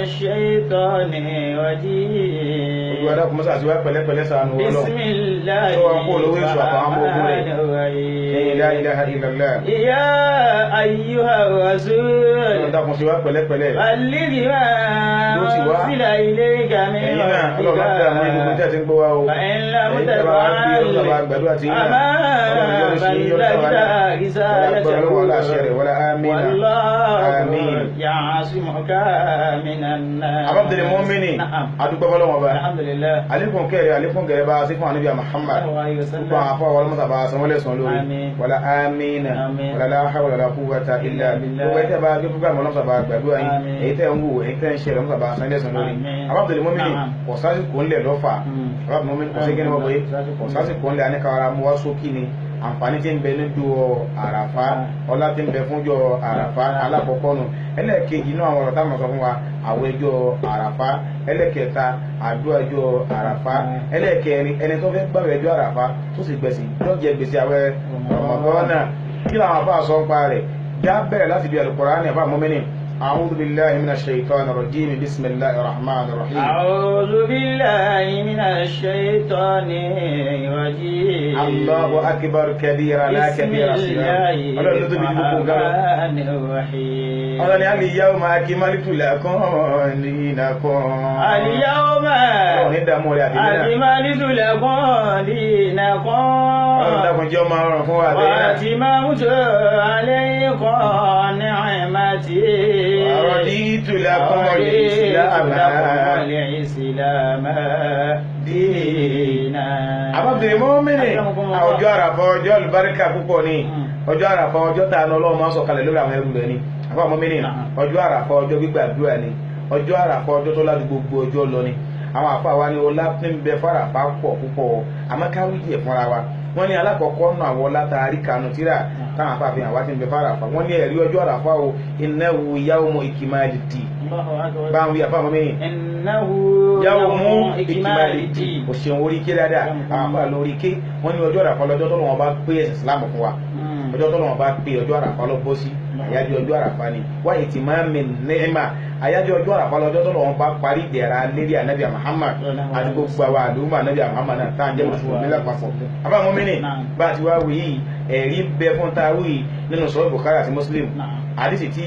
الشيطان الرجيم Gbogbo kò mọ́sá sí wá pẹ̀lẹ́pẹ̀lẹ́ sànú Ọlọ́run. بسم الله Tó wọn kó olówó èso àtàwọn ọmọ ogun rẹ̀. La ilaha illallah. يا أيها الرسول Ọlọ́run dákun sí wá pẹ̀lẹ́pẹ̀lẹ́. بلغ ما أنزل إليك من Ẹ̀yin náà Ọlọ́run máa dá àwọn gbogbo tí a ti ń gbọ́ wá o. فإن لم Ẹ̀yin tí a bá wá bí Ọlọ́run bá gbàdúrà tí yín náà. أما Ọlọ́run yọ́nú sí yọ́nú sáwá náà. رسالته والله Àmín. يعصمك من الناس. Abdul Mu'minin. نعم Adúpẹ́ fọ́lọ́run Ọba. الحمد لله. Àlékún kẹrẹ àlékún gẹ̀rẹ́ bá sí fún ànábì Muhammad. Gbogbo àwọn afọ́ wọlé mọ́ta bá sanwó lẹ́sùn lórí. Wala amina. Wala la hawla wala quwwata illa billah. Gbogbo ẹ̀tẹ́ bá gbé fúgbà mọ́lọ́mọ́ta bá gbàdúrà yín. Èyí tẹ́ ń wò èyí tẹ́ ń ṣe lọ́mọ́ta bá sanwó lẹ́sùn lórí. Abdul Mu'minin kò sásìkò ńlẹ̀ lọ́fà. Abdul Mu'minin kò sí kí ni wọ́n pé kò sásìkò ńlẹ̀ àníkàwárà mú wá sókí ni. Àǹfààní tí ń bẹ níjọ́ Àràfá, ọlá tí ń bẹ fúnjọ́ Àràfá alákọ̀ọ́kọ́ nù. Ẹlẹ́ẹ̀kejì náà àwọn ọ̀rọ̀ táwọn sọ fún wa àwọn ẹjọ́ Àràfá. Ẹlẹ́ẹ̀kẹta àdúrà ẹjọ́ Àràfá. Ẹlẹ́ẹ̀kẹrin ẹni tó fẹ́ gbààwẹ̀ ẹjọ́ Àràfá tó sì gbèsè tó jẹ gbèsè àwẹ̀ Ramadan náà. Kí làwọn afá sọ ń pa rẹ̀? Já bẹ̀rẹ̀ láti bí Al-Qur'ani àfá Mu'minin. أعوذ بالله من الشيطان الرجيم بسم الله الرحمن الرحيم أعوذ بالله من الشيطان الرجيم الله أكبر كبيرا لا كبير صغيرا بسم الله الرحمن الرحيم قال اليوم أكملت لكم دينكم اليوم أكملت لكم دينكم وأتممت عليكم نعمتي ورضيت لكم الإسلام دينا. Abdul Mu'minin ọjọ́ Àràfá ọjọ́ àlùbáríkà púpọ̀ ni ọjọ́ Àràfá ọjọ́ tàánú Ọlọ́run máa ń sọ̀kalẹ̀ lórí àwọn ẹrù rẹ̀ ni Abdul Mu'minin ọjọ́ Àràfá ọjọ́ gbígbàdúrà ni ọjọ́ Àràfá ọjọ́ tó láti gbogbo ọjọ́ lọ ni àwọn àfa wa ni ọlá tí ń bẹ fáràfá pọ̀ púpọ̀ àmọ́ ká wí díẹ̀ fúnra wa wọ́n ní alákọ̀ọ́kọ́ nù àwọn ọlá tá a rí kanu tíra táwọn àfa àfihàn wa ti ń bẹ fáràfá wọ́n ní ẹ̀rí ọjọ́ Àràfá o innahu yawmu ikmalid-din báwọn wí àfa Mu'minin yawmu ikmalid-din òṣèwọ̀n orí ké dáadáa àwọn àfa lórí ké wọ́n ní ọjọ́ Àràfá lọ́jọ́ tó lọ́wọ́ bá pé ẹ̀sìn Islam fún wa ọjọ́ tó lọ́wọ́ bá pé ọjọ́ Àràfá lọ́ bọ́ sí àyájọ́ ọjọ́ Àràfá ni wa itimamin ni'ma àyájọ́ ọjọ́ Àràfá lọ́jọ́ tó lọ́wọ́ bá parí ìdẹ̀ra lérí ànábì Muhammad àti gbogbo àwọn àdúgbò ànábì Muhammad náà tá à ń jẹ́ mùsùlùmí lápapọ̀ àbá Mu'minin bá a ti wá wí yìí ẹ̀rí bẹ fún ta wí nínú Sahih Bukhari àti Muslim àdìsí tí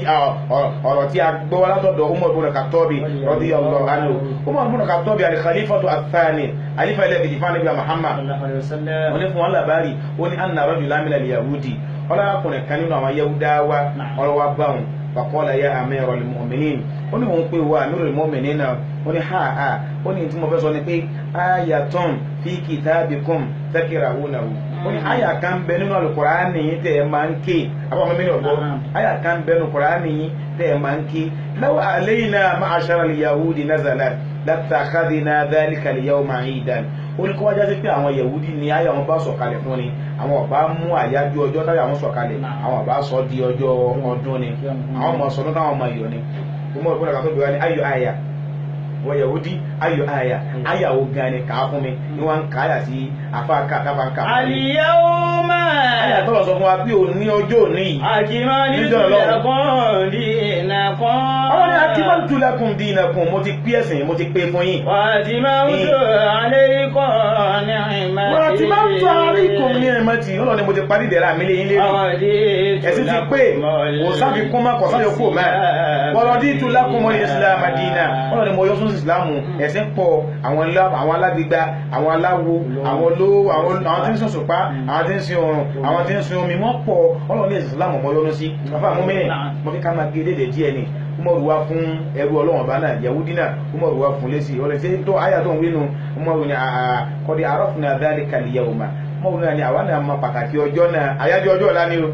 ọ̀rọ̀ tí a gbọ́ látọ̀dọ̀ Umar ibn Khattabi radiyallahu anhu Umar ibn Khattabi al-khalifatu ath-thani alifa ẹlẹ́kejì fún ànábì Muhammad wọ́n ní fún wọn làbárì ó ní anna rajulan min al-yahudi ọlọ́kùnrin kan nínú àwọn Yahudawa ọlọ́wà báwọn faqala ya amiral mu'minin ó ní òun pé wa amirul mu'minin náà ó ní ha ó ní tí mo fẹ́ sọ ni pé ayatun fi kitabikum takrahunahu ó ní àyà kan bẹ nínú Al-Qur'ani yìí tẹ́ ẹ máa ń ké àbá ọmọ mi ní ọ̀gbọ́ àyà kan bẹ nínú Qur'ani yìí tẹ́ ẹ máa ń ké law alayna ma'ashara al-yahudi nazalat lattakhadhna dhalika al-yawma 'idan ó ní kó wájá sí pé àwọn Yahudi ni àyà wọn bá sọ̀kalẹ̀ fún ni àwọn ọba mú àyájọ́ ọjọ́ táyà wọn sọ̀kalẹ̀ àwọn ọba sọ di ọjọ́ ọdún ni àwọn ọmọ sọdún táwọn ọmọ ìyọ ni ọmọ ìpínlẹ̀ kan tó bí wá ní ayọ̀ àyà wọ Yahudi ayọ̀ àyà ó gan ni kàá fún mi ni wọ́n ń kàáyà sí afáàkà káfáǹkà Al-yawma àyà tó lọ sọ fún wa bí ò ní ọjọ́ òní akmaltu lakum dinakum ọmọ ní akmaltu lakum dinakum mo ti pé ẹ̀sìn mo ti pé fún yín wa atmamtu alaykum ni'mati wa atmamtu alaykum ni'mati ọlọ́run ni mo ti parí ìdẹ̀ra mi lé yín lérí ẹ̀sìn ti pé kò sáfikún má kò sáyọkú má wa raditu lakumul islam dina ọlọ́run ni mo yọ sún ìsìlámù ẹ̀sìn pọ̀ àwọn alágbègbà àwọn aláwo àwọn olówó àwọn tí ń sùn sùpá àwọn tí ń sin oòrùn àwọn tí ń sin omi wọ́n pọ̀ ọlọ́run ní ìsìlámù ọmọ yọnu sí bàbá Mu'minin mo fi ká máa gé dédé díẹ̀ ni Umaru wá fún ẹrú ọlọ́wọ̀n bá náà Yahudi náà Umaru wá fún lẹ́sì ọ̀rẹ́ tí tó àyà tó ń wínú Umaru ní qad arafna dhalika al-yawma Umaru náà ni àwa náà mọ pàtàkì ọjọ́ náà àyájọ́ ọjọ́ ọ̀la ni o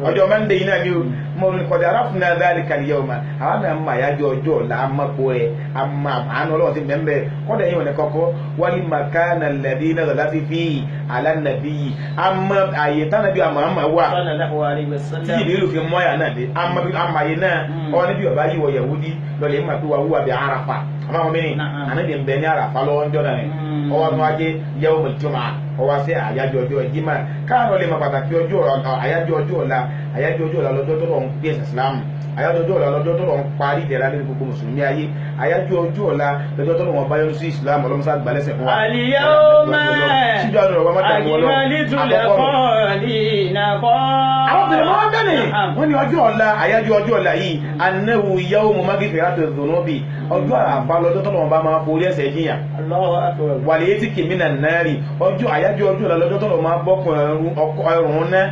ọjọ́ Mọ́ndé yìí náà ni o Umaru ní qad arafna dhalika al-yawma àwa náà mọ àyájọ́ ọjọ́ ọ̀la amọ̀pọ̀ rẹ̀ àánú ọlọ́wọ́ ti mẹ́mbẹ́ kọ́dà yìí wọn ni kọ́kọ́ wal makana alladhi nazalat fihi ala nabiyyi àmọ́ àyè tánàbí àmọ́ wà tí ìbílù fi mọ́ àyà náà dé àmọ́ àyè náà ọ níbi ọba yìí wọ Yahudi lọ́lẹ̀ ìmọ̀ pé wà wúwà bí Arafa àmọ́ àwọn mẹ́rin ànábì ń bẹ ní Arafa lọ́wọ́ ń jọ́nà rẹ̀ ọwọ́ tó wájé yawmul jumu'ah ọwọ́ sí àyájọ́ ọjọ́ Jímọ̀ káàrọ̀ lè mọ pàtàkì ọjọ́ àyájọ́ ọjọ́ ọ̀la àyájọ́ ọjọ́ ọ̀la lọ́jọ́ tó lọ ń gbé ẹ̀sìn Islam àyájọ́ ọjọ́ ọ̀la lọ́jọ́ tó lọ ń parí ìdẹ̀ra lórí gbogbo mùsùlùmí ayé àyájọ́ ọjọ́ ọ̀la lọ́jọ́ tó lọ wọn bá yọnu sí Islam ọlọ́mọsá gbálẹ́sẹ̀ fún wa. Al-yawma akmaltu lakum dinakum. àwọn obìnrin wọn bẹ́ẹ̀ ni wọ́n ní ọjọ́ ọ̀la àyájọ́ ọjọ́ ọ̀la yìí annahu yawmu maghfirati dhunubi ọjọ́ àràfà lọ́jọ́ tó lọ́wọ́ bá máa forí ẹ̀ṣẹ̀ jiyàn wàlẹ̀ yéé ti kì mí nà náírì ọjọ́ àyájọ́ ọjọ́ ọ̀la lọ́jọ́ tó lọ́wọ́ máa bọ́kùn ẹrùn náà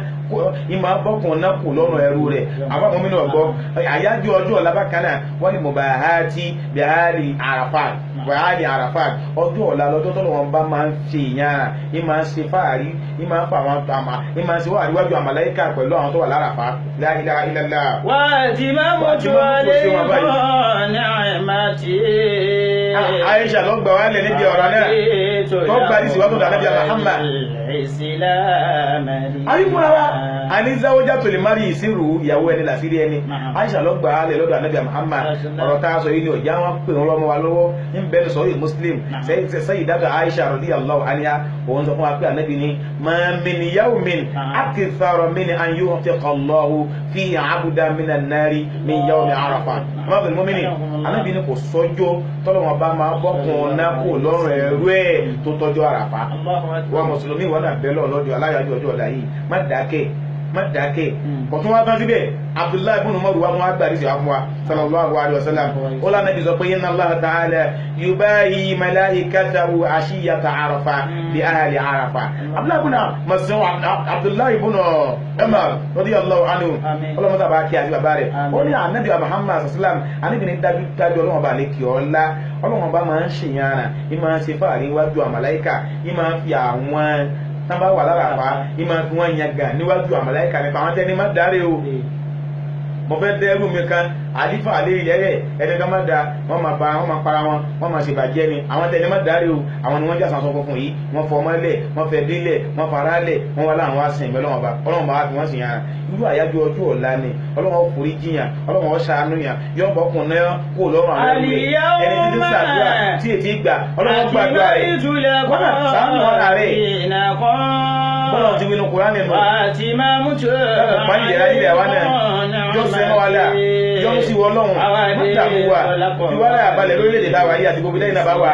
ìmọ̀ abọ́kùn náà kù lọ́rùn ẹrú rẹ̀ àbáwọn mi náà gbọ́ àyájọ́ ọjọ́ ọ̀la bákan náà wọ́n ní mubahati bihari Arafat bihari Arafat ọjọ́ ọ̀la lọ́jọ́ tó lọ́wọ́ bá máa ń ṣe ìyára ìmọ̀ ṣe fáàrí ìmọ̀ fà wọn àmà ìmọ̀ ṣe wà níwájú àmàláíkà pẹ̀lú àwọn tó wà l'Arafat la ilaha illallah. wà á ti máa mú tó wọlé ìbọn ní àìmáàtì. Aisha ló gbà wálẹ̀ níbi ọ̀rọ̀ náà tó gba ní ìsìwátò dànàbí Muhammad. ayífúnra wa a ní záwọ́já tó lè má rí ìsírù ìyàwó ẹni làsírí ẹni. Aisha ló gbà wálẹ̀ lọ́dọ̀ ànàbí Muhammad ọ̀rọ̀ tá a sọ yìí ni ọ̀já wọn pè wọn lọ́mọ wa lọ́wọ́ ń bẹ́ẹ̀ sọ yìí Muslim Sayyidatu Aisha radiyallahu anha òun sọ fún wa pé ànàbí ni ma min yawmin akthara min an yu'tiqa Allahu fihi 'abdan minan nari min yawmi Arafah. ọmọbìnrin mọ́mìnì ànàbí ni kò sọ́jọ́ tọ́lọ́wọ́n bá máa bọ́kùn náà kò lọ́rùn ẹ̀rú ẹ̀ tó tọ́jọ́ àràfá. wọ́n mùsùlùmí wọ́n náà bẹ́ẹ̀ lọ́jọ́ aláyájọ́ ọjọ́ ọ̀la yìí má dákẹ́ kò tún wá tán síbẹ̀ Abdullahi ibn Umar wa wọn agbárí sí wa fún wa sallallahu alaihi wasallam ó lánàá bí sọ pé inna Allah ta'ala yubahi malaikatahu ashiyata Arafa bi ahli Arafa. Abdullahi ibn Umar radiyallahu anhu ọlọ́mọdé àbá kí àti bàbá rẹ̀ ó ní ànábì Muhammad sallam ànábì ní dájú ọlọ́wọ́n bá lè kí ọlá ọlọ́wọ́n bá máa ń ṣèyànà ìmọ̀ ṣe fáàrí wájú àmàláíkà ìmọ̀ fi àwọn tábà wà l'Arafah ìmọ̀ fi wọ́n yan gàn níwájú àmàláíkà nípa àwọn tẹ́ni má dáre o mo fẹ́ dẹ́rù mi kan àlífà àlérí yẹ́rẹ́ ẹni ká má da wọ́n máa para wọn wọ́n máa ṣèbàjẹ́ ni àwọn tẹ́ni má dáre o àwọn ni wọ́n jà sàǹsọ̀ funfun yìí wọ́n fọ ọmọlẹ̀ wọ́n fẹ́ délẹ̀ wọ́n fara lẹ̀ wọ́n wá láwọn wá sìn ìgbẹ́ ọlọ́run bá wá fi wọ́n sìn yàrá irú àyájọ́ ọjọ́ ọ̀la ni ọlọ́run ó forí jiyàn ọlọ́run ó ṣàánú yàn yọ bọ́kùn náà kó lọ́rùn àwọn ẹni tí ń ṣàdúrà tí ètí gbà ọlọ́run gbàdúrà rẹ̀ kọ́nà sàánú ọ̀la rẹ̀ bọ́lá ti wínú Kùránì nù pàdé ìdẹ̀ra ilẹ̀ wa náà yóò sẹ́mọ́ wa láà yóò sí wọ́n lọ́hùn mọ́tàmú wa ìwádà àbálẹ̀ lórílẹ̀-èdè láwa yìí àti gbogbo lẹ́yìn náà bá wà.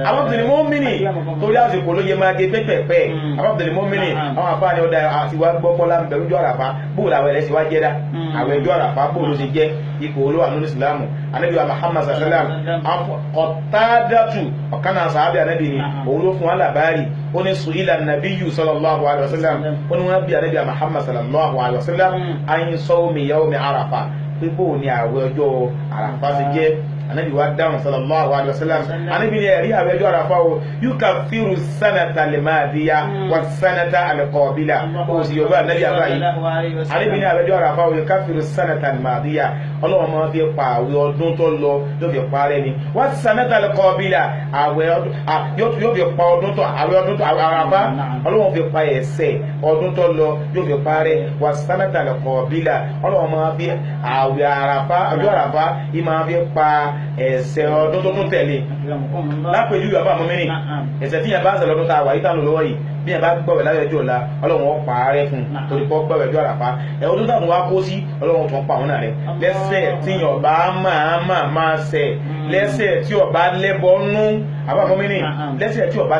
àwọn obìnrin mọ́mìnì torí àsìkò ló yẹ máa gé pẹ́pẹ́pẹ́ àwọn obìnrin mọ́mìnì àwọn àfáàní ọ̀dà àti wá gbọ́ bọ́lá ń bẹ̀rù ọjọ́ àràfá bóòlù àwọn ẹlẹ́sìn wá jẹ́dá àwọn ẹjọ́ àràfá bóòlù ṣe jẹ́ ipò olówó ànú ìsìlámù anábìwá Muhammad sallam Qatadatu ọ̀kan náà sàábì anábì ni òun ló fún wa làbárì ó ní su'ila nabiyyu sallallahu alaihi wasallam ó ní wọ́n bí anábìwá Muhammad sallallahu alaihi wasallam an sawmi yawmi Arafa pé bóò ni àwẹ̀ ọjọ́ àràfá ṣe jẹ́ anabi wa dáhùn sallallahu alaihi wasallam anabi ni ẹ̀rí àwẹ̀ ọjọ́ àràfá o yukaffiru sanata al-madiya wa sanata al-qabila o sì yorùbá anabi àbáyé anabi ni àwẹ̀ ọjọ́ àràfá o yukaffiru sanata al-madiya ọlọ́wọ́n máa fi pa àwẹ̀ ọdún tó lọ yóò fi parẹ́ ni wa sanata al-qabila àwẹ̀ yóò fi pa ọdún tó àwẹ̀ ọdún tó àràfá ọlọ́wọ́n fi pa ẹ̀ṣẹ̀ ọdún tó lọ yóò fi parẹ́ wa sanata al-qabila ọlọ́wọ́n máa fi àwẹ̀ àràfá ọjọ́ àràfá yìí máa fi pa ẹ̀ṣẹ̀ ọdún tó tún tẹ̀lé lápẹjú ìwà fáwọn mẹ́rin ẹ̀ṣẹ̀ tí yẹn bá ń ṣẹ̀ lọ́dún tá a wà yìí tánù lọ́wọ́ yìí bí yẹn bá gbọ̀wẹ̀ láyé ọjọ́ ọ̀la ọlọ́run ó pa ààrẹ fún torí pọ́ gbọ̀wẹ̀ ọjọ́ àràfá ọdún táwọn wá kó sí ọlọ́run tó ń pa àwọn náà rẹ lẹ́ṣẹ̀ tí yẹn ọba máa ṣẹ̀ lẹ́ṣẹ̀ tí ọba lẹ́bọ nú àbáwọn mẹ́rin lẹ́ṣẹ̀ tí ọba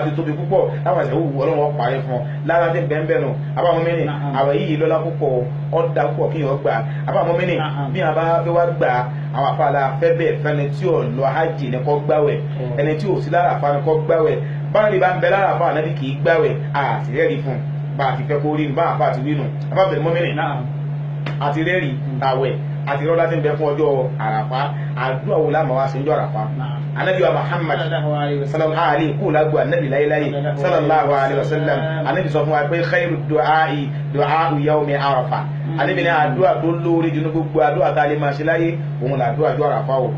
ti tóbi púpọ̀ láwọn ẹ̀ṣẹ̀ wù ọlọ́run ó pa ààrẹ fún ọ lára tí bẹ́ẹ̀ nù àbáwọn mẹ́rin àwẹ̀ yìí lọ́lá púpọ̀ ọ̀dà púpọ̀ kí yẹn gbà àbáwọn mẹ́rin bí yẹn bá fẹ́ wá gbà àwọn afáàlà fẹ́ bẹ́ẹ̀ fẹ́ni tí ò lọ hajj ní kó gbàwẹ̀ ẹni tí ò sí lára àfa ní kó gbàwẹ̀ báyìí bá ń bẹ lára àfa ànábì kì í gbàwẹ̀ àti rẹ́ẹ̀rí fún bá a ti fẹ́ kó rí nu bá àfa àti rí nu àbábẹ̀rẹ̀ mọ́mìnì àti rẹ́ẹ̀rí àwẹ̀ àti rọ́lá tí ń bẹ fún ọjọ́ àràfá àdúrà wo láàmú wa sí ń jọ àràfá anabi wa Muhammad sallallahu alaihi kú lágbo anabi láyéláyé sallallahu alaihi wasallam anabi sọ fún wa pé khairu du'a'i du'a'u yawmi Arafa anabi ní àdúrà tó lórí jù ní gbogbo àdúrà tá a lè máa ṣe láyé òun làdúrà jọ àràfá o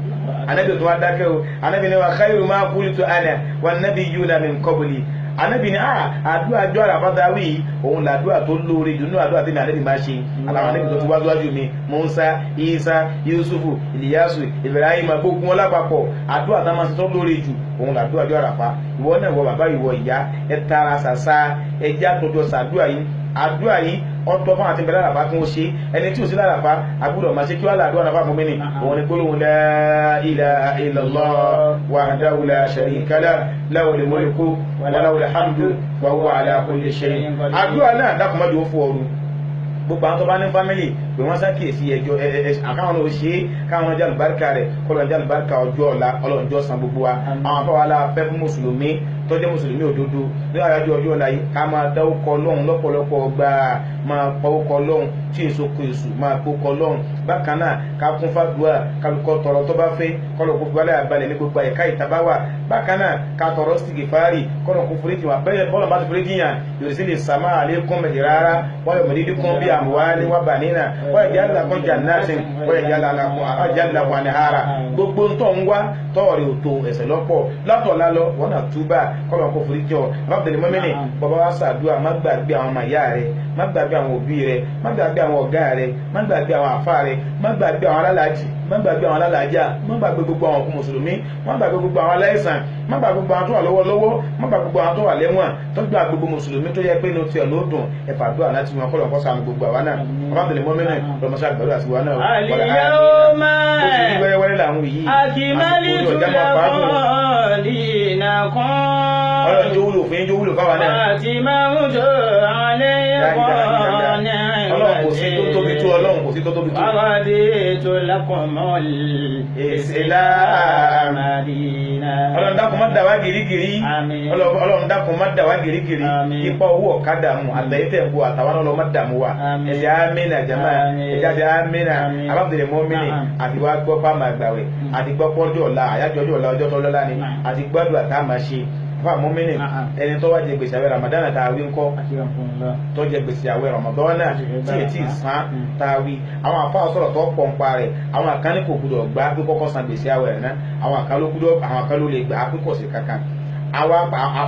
anabi tó wá dákẹ́ o anabi ní wa khairu ma qultu ana wan nabiyyuna min qabli anabi ni àdúrà àjọ àràfáta wí òun làdúrà tó lóore jù nínú àdúrà tí mi anabi máa ṣe aláwọn anabi tó ti wá síwájú mi Musa Isa Yusufu Iliyasu Ibrahim gbogbo wọn lápapọ̀ àdúrà tá máa ṣe tó lóore jù òun làdúrà àjọ àràfá ìwọ náà ìwọ bàbá ìwọ ìyá ẹ tara ṣàṣà ẹjẹ àtọjọ ṣàdúrà yìí àdúrà yìí ọ̀tọ̀ fún àti bẹ̀rẹ̀ àràfá kí wọ́n ṣe ẹni tí ò sí láràfá àbúrò máa ṣe kí wọ́n làdúrà náà fún àmúmínì òun ni gbólóhùn la ilaha illallah wahdahu la sharika lahu lahul mulku wa lahul hamdu wa huwa ala kulli shay'in. àdúrà náà dákùnmọ́dé ó fún ọrùn gbogbo àwọn tó bá ní fámìlì pé wọ́n sákìyèsí ẹjọ́ àkáwọn náà ṣe é káwọn náà jálùbáríkà rẹ̀ kọ́lọ̀ jálùbáríkà ọjọ́ ọ̀la ọlọ́njọ́ san gbogbo wa àwọn afọwọ́lá fẹ́ fún mùsùlùmí tó jẹ́ mùsùlùmí òdodo ní àyájọ́ ọjọ́ ọ̀la yìí ká máa dáwọ́kọ lọ́hùn lọ́pọ̀lọpọ̀ ọgbà máa pọ́wọ́kọ lọ́hùn tí èso kò èso máa kókọ lọ́hùn bákan náà ká kún fàdúrà kálukọ́ tọrọ tó bá fẹ́ kọ́lọ̀ kó balẹ̀ àbalẹ̀ ní gbogbo àyíká ìtabáwà bákan náà ká tọrọ sìgìfárì kọ́lọ̀ kó foríjì wà bẹ́ẹ̀ bọ́lọ̀ bá ti foríjì yàn yorùsí lè sàmà àlékún mẹ̀jìrárá wọ́n yọ̀ mọ̀lídìkún bí àmúwálé wà bànínà wọ́n yẹ̀ jẹ́ àlàkùn jannatin wọ́n yẹ̀ jẹ́ àlàkùn àníhàrà gbogbo ntọ́ ń wá tọ́ọ̀rì òtò ẹ̀sẹ̀ lọ́pọ̀ látọ̀lá lọ wọ́n náà túbà kọ́lọ̀ kó foríjì ọ̀ rábìlì mọ́mìnì bàbá wa ṣàdúrà má gbàgbé àwọn ọmọ ìyá rẹ̀ má gbàgbé àwọn òbí rẹ̀ má gbàgbé àwọn ọ̀gá rẹ̀ má gbàgbé àwọn àfáà rẹ̀ má gbàgbé àwọn alálàájì má gbàgbé àwọn alálàájá má gbàgbé gbogbo àwọn òkú mùsùlùmí má gbàgbé gbogbo àwọn aláìsàn má gbàgbé gbogbo àwọn tó wà lọ́wọ́lọ́wọ́ má gbàgbé gbogbo àwọn tó wà lẹ́wọ̀n tó gbà gbogbo mùsùlùmí tó yẹ pé inú tiẹ̀ ló dùn ẹ̀fà àdúrà láti wọn kọ́lọ̀ kọ́ sàmì gbogbo àwa náà ọbàbìnrin mọ́mìnà lọ́mọṣẹ́ àgbàdo àti wa náà wẹ́rẹ́wẹ́rẹ́ làwọn yìí ọlọ́run jó wúlò fún yín jó wúlò fáwa náà ọlọ́run kò sí tó tóbi tó ọlọ́run kò sí tó tóbi tó. ọlọ́run dákun má dà wá gírígírí ọlọ́run dákun má dà wá gírígírí ipa owó ọ̀kadà mu àtẹ̀yẹ́tẹ̀ bu àtàwọn ọlọ́run má dààmú wa ẹ̀sẹ̀ amínà jama ẹ̀jáde amínà alábìlẹ̀ mọ́mìnì àti wá gbọ́ pàmò àgbàwẹ̀ àti gbọ́ pọ́jọ́ ọ̀la àyájọ́ ọjọ́ ọ̀la ọjọ́ tó lọ́la ni àti gbọ́dọ̀ àtàmà ṣe fún mọ́mìnì ẹni tó wá jẹ gbèsè àwẹ̀ Ramadan tàwí ńkọ́ tó jẹ gbèsè àwẹ̀ Ramadan tí ètí ìsán tàwí àwọn àfáà sọ̀rọ̀ tó pọ̀ ń pa rẹ̀ àwọn àkànní kò gbúdọ̀ gbà pé kọ́kọ́ san gbèsè àwẹ̀ rẹ̀ náà àwọn àkàn ló lè gbà pé kò sí kankan àwọn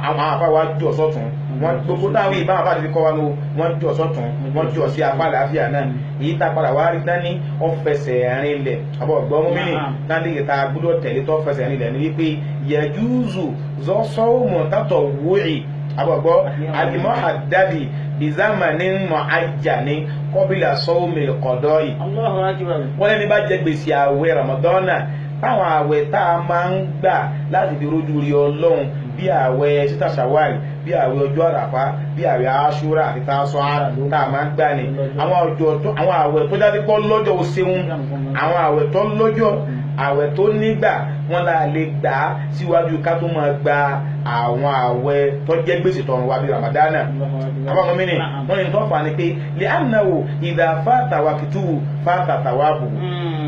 àfáà wá jọ sọ́tún wọn gbogbo táwọn ìbáwọn àfáà ti kọ́ wa ló wọ́n jọ sọ́tún wọ́n jọ sí apá àlàáfíà náà èyí tá padà wá rí dání ọ̀fẹsẹ̀ rìn lẹ̀ àbọ̀ gbọ́ mọ́mìnì dání ìta gbúdọ̀ tẹ̀lé tó fẹsẹ̀ rìn lẹ̀ ní wípé yẹjúùzù zọ́sọ́ọ̀mù tátọ̀ wúrì àbọ̀gbọ́ àdìmọ́ àdádì bizamani mu'ajjani kọ́bílà sọ́ọ̀mù ìkọ̀dọ́ yìí wọ́n lẹ́ni bá jẹ gbèsè àwẹ̀ Ramadana táwọn àwẹ̀ tá a máa ń gbà láti fi rójú rí Ọlọ́run bí àwẹ̀ sítà ṣàwárì bí àwẹ̀ ọjọ́ àràfá bí àwẹ̀ aṣúra àti tásọ tá a máa ń gbà ní àwọn àwẹ̀ tó jáde pọ́ lọ́jọ́ òṣèun àwọn àwẹ̀ tó lọ́jọ́ àwẹ̀ tó nígbà wọn la lè gbà á síwájú ká tó máa gba àwọn àwẹ̀ tó jẹ́ gbèsè tọrùn wa bí Ramadana àwọn ọmọ mi ni wọn ní tó fà ní pé lè ànáwó ìdá fàtàwà kìtù fàtàtàwà bù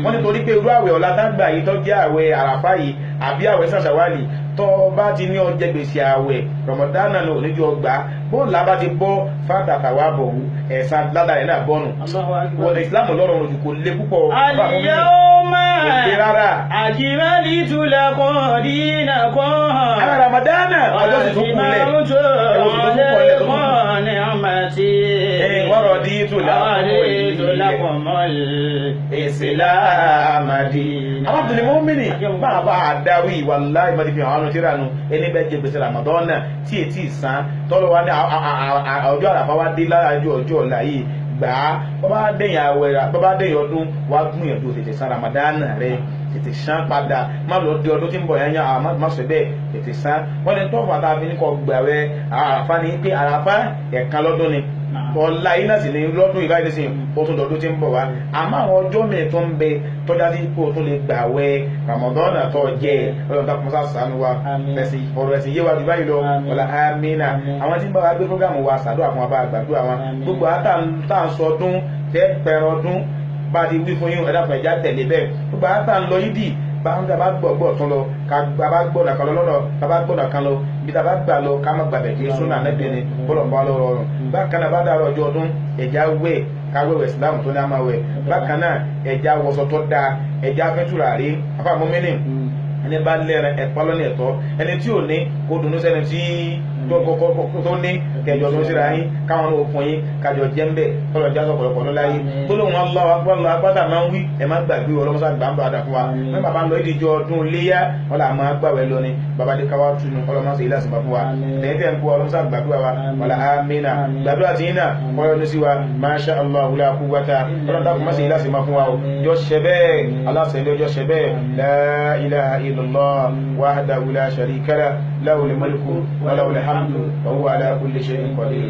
wọn nítorí pé irú àwẹ̀ ọ̀la tágbà yìí tó jẹ́ àwẹ̀ àràfá yìí àbí àwẹ̀ sàṣàwálì tó bá ti ní ọjẹ́ gbèsè àwẹ̀ Ramadana náà oníjọ gbà bóòlù abá ti bọ́ fàtàtàwà bọ̀ ẹ̀sán ládàá yẹn náà bọ́nu wọ́n ìsìlámù lọ́rọ̀ ojú kò lé púpọ̀ akmaltu lakum dinakum ara Ramadana ọjọ́ sì tún kúnlẹ̀ wọ́rọ̀ dí tó lákọ̀ọ́mọ́ ìsìláàmàdì alábìnrin mọ́mìnì máa bá àdáwì wallahi ìmọ̀dé fi hàn án tíra nu ẹni bẹ́ẹ̀ jẹ gbèsè Ramadana tí ètí ìsán tọ́lọ́ wa ní ọjọ́ àràfá wa dé láàájú ọjọ́ ọ̀la yìí gbà á bọ́bá dẹ̀yìn àwẹ̀ bọ́bá dẹ̀yìn ọdún wa gbìyànjú tètè san Ramadana rẹ tètè san padà má lọ di ọdún tí ń bọ̀ yẹn yẹn má sọ bẹ́ẹ̀ tètè san wọ́n ní tó fàtà fi ní kọ́ gbàwẹ̀ àràfá ni pé àràfá ẹ̀kan lọ́dún ni ọ̀la yìí náà sì ní lọ́dún ìbáyìí ní sìn ó tún dọ̀dún tí ń bọ̀ wá àmọ́ àwọn ọjọ́ mi tó ń bẹ tọ́já sí kó o tún lè gbàwẹ̀ Ramadana tó jẹ́ ọlọ́run tó kún sàánú wa ọ̀rọ̀ ẹ̀sìn yé wa jù báyìí lọ ọ̀la amínà àwọn tí ń bá wa gbé fúgàmù wa ṣàdúrà fún wa bá gbàdúrà wọn gbogbo àtàǹsọdún tẹ́ pẹ̀rọ ọdún bá ti wí fún yín ẹ̀dá fún ẹ̀já tẹ̀lé bẹ́ẹ̀ gbogbo àtàǹlọ yídì báńkà bá gbọ́ tún lọ ká bá gbọ́dọ̀ kan lọ lọ́nà ká bá gbọ́dọ̀ kan lọ ibi tá a bá gbà lọ ká má gbàgbẹ́ kí sún náà nẹ́bí ni bọ́lọ̀ bá lọ rọrùn bákan náà bá dàrọ̀ ọjọ́ ọdún ẹ̀já wẹ̀ ká wẹ̀wẹ̀ ìsìlámù tó ní àmà wẹ̀ bákan náà ẹ̀já wọṣọ tó dáa ẹ̀já fẹ́tùrà rí afáàmọ́mẹ́nì ẹni bá lẹ́rìn ẹ̀pá lọ́nà ẹ̀tọ́ ẹni tí ò ní kó dùnú sẹ́ni tí tó ní kẹjọ tó ń síra yín káwọn náà fún yín kájọ jẹ́ ń bẹ̀ kọ́lọ̀ jásọ̀ pọ̀lọpọ̀ ló láyé gbólóhùn Allahu Akbar agbátà máa ń wí ẹ má gbàgbé ọlọ́mọsá gbà ń bá dà fún wa mẹ́ bàbá lọ ìdíjọ ọdún léyà wọn là máa gbàwẹ̀ lọ ni bàbá dé káwá túnú ọlọ́mọsá ilé àsìmá fún wa tẹ̀yìntẹ̀ ń kó ọlọ́mọsá gbàdúrà wa wàlà amínà gbàdúrà tí iná kọ́lọ́ ní sí wa masha Allah la quwwata ọlọ́mọsá ilé àsìmá fún wa o jọ ṣẹ bẹ́ẹ̀ aláṣẹ ilé ọjọ́ ṣẹ bẹ́ẹ̀ la ilaha illallah wahdahu la sharika lahu lahul mulku wa lahul hamdu wa huwa ala kulli shay'in qadir.